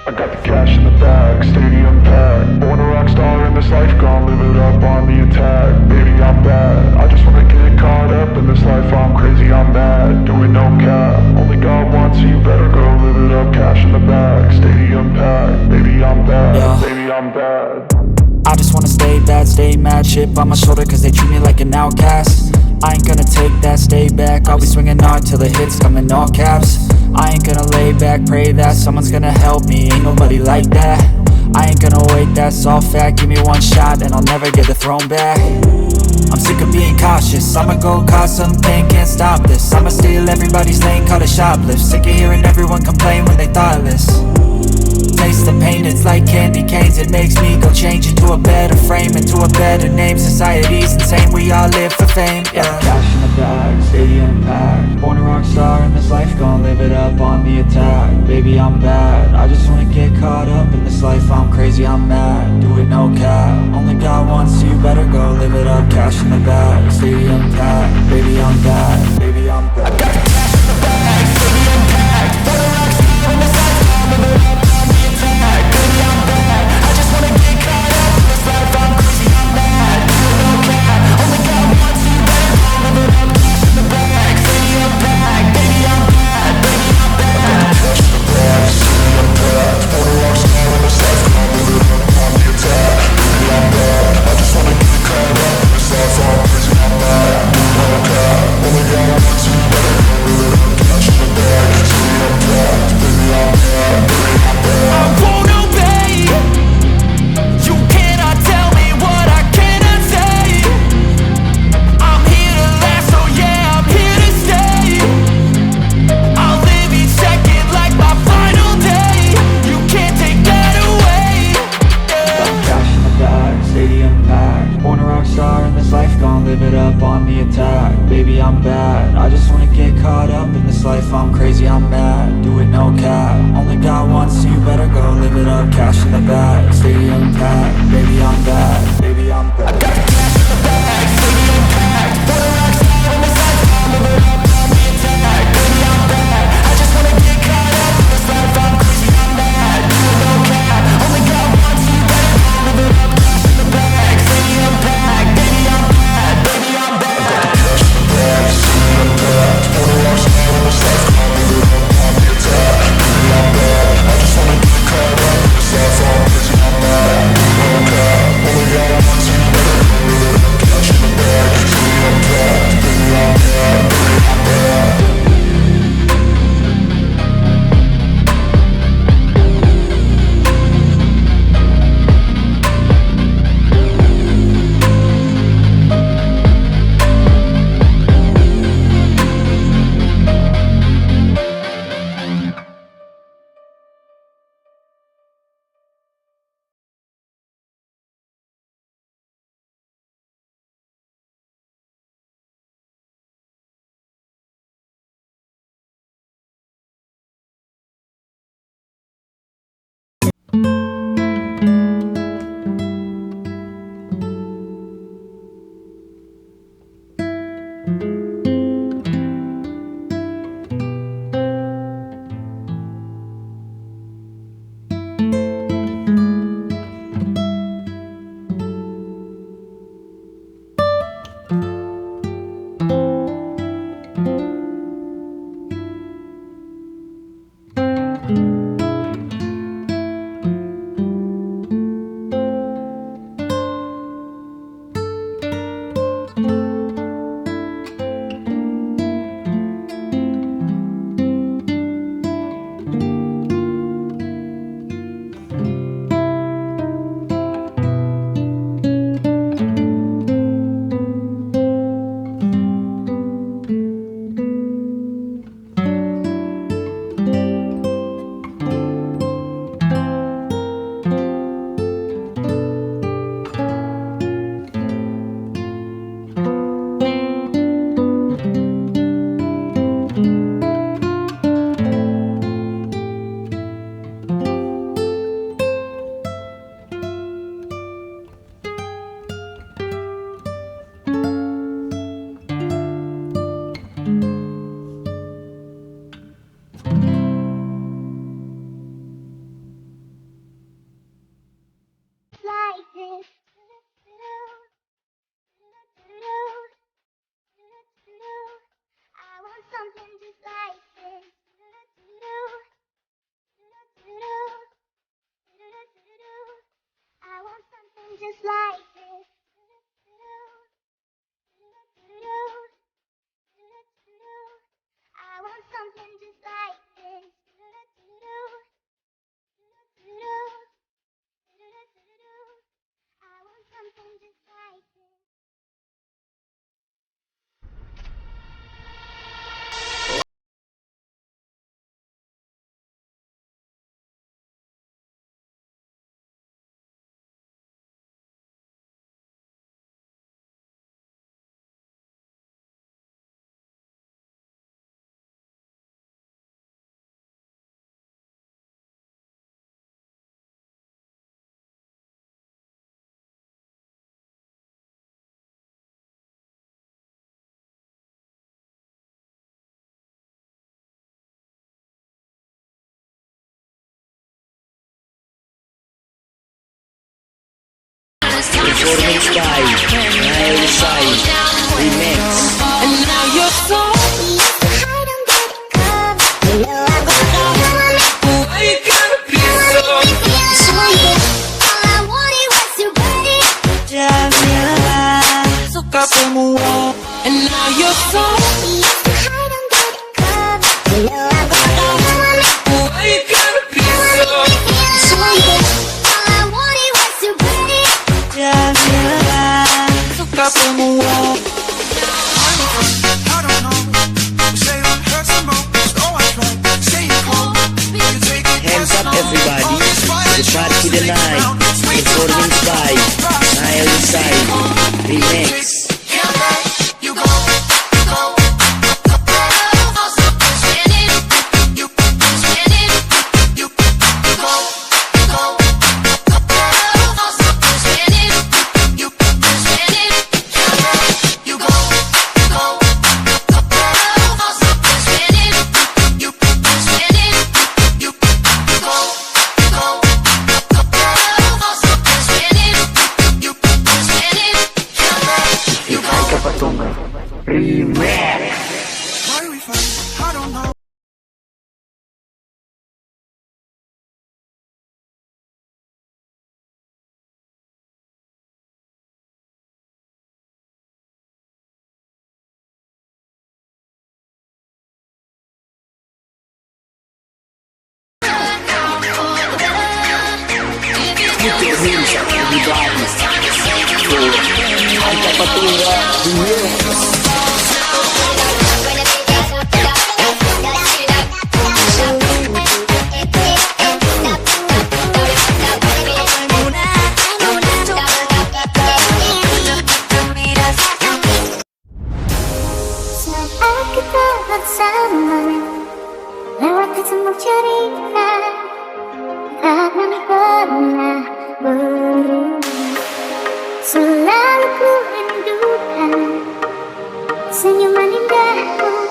I got the cash in the bag, stadium packed. Born a rock star in this life, gon' live it up on the attack. Baby, I'm bad, I just wanna get caught up in this life. I'm crazy, I'm mad, doing no cap. Only God wants you, better go live it up. Cash in the bag, stadium packed. Baby, I'm bad, yeah. Baby, I'm bad. I just wanna stay bad, stay mad. Chip on my shoulder cause they treat me like an outcast. I ain't gonna take that, stay back. I'll be swinging hard till the hits come in all caps. I ain't gonna lay back, pray that someone's gonna help me. Ain't nobody like that. I ain't gonna wait, that's all fact. Give me one shot and I'll never get the throne back. I'm sick of being cautious, I'ma go cause some pain, can't stop this. I'ma steal everybody's lane, call it shoplift. Sick of hearing everyone complain when they thoughtless. Taste the pain, it's like candy canes. It makes me go change into a better frame, into a better name. Society's insane, we all live for fame, yeah. Cash in the bag, stadium packed. Born a rock star in this life, gon' live it up on the attack. Baby, I'm bad, I just wanna get caught up in this life. I'm crazy, I'm mad, do it no cap. Only God wants you, better go live it up. Cash in the bag, stadium packed. Baby, I'm bad, baby, I'm bad. I got the cash in the bag, stadium packed. Born a rock star in this life, gon' live it up on the attack. Baby, I'm bad, I just wanna get caught up in this life. I'm crazy, I'm mad, do it no cap. Only God wants you, better go live it up. Cash in the bag, stadium packed. Baby, I'm bad, baby, I'm bad. Cash in the bag, stadium packed. Born a rock star in this life, gon' live it up on the attack. Baby, I'm bad, I just wanna get caught up in this life. I'm crazy, I'm mad, do it no cap. Only God wants you, better go live it up. Cash in the bag, stadium packed. Baby, I'm bad, baby, I'm bad. I won't obey. You cannot tell me what I cannot say. I'm here to last, so yeah, I'm here to stay. I'll live each second like my final day. You can't take that away, yeah. Cash in the bag, stadium packed. Born a rock star in this life, gon' live it up on the attack. Baby, I'm bad, I just wanna get caught up in this life. I'm crazy, I'm mad, do it no cap. Only God wants you, better go live it up. Cash in the bag, stadium packed. Baby, I'm bad, baby, I'm bad. I got the cash in the bag, stadium packed. Born a rock star in this life, gon' live it up on the attack. Baby, I'm bad, I just wanna get caught up in this life. I'm crazy, I'm mad, do it no cap. Only God wants you, better go live it up. Cash in the bag, stadium packed. Baby, I'm bad, baby, I'm bad. I got the cash in the bag, stadium packed. Born a rock star in this life, gon' live it up on the attack. Baby, I'm bad, I just wanna get caught up in this life. I'm crazy, I'm mad, do it no cap. Only God wants you. just like this. I want something just like this. I want something just like this. I want something just like this. Performance by Remix. And now you're so hide and get caught. You know I Why you gotta be so all I wanted was your body. suka semua? And now you're so hide and get caught. You know I Why you gotta be so all I wanted was your body. suka semua? Hands up everybody, the party tonight. Performance by Remix. Saat kita bersama lewati semua cerita, takkan pernah berubah. Selalu ku rindukan senyuman indahmu.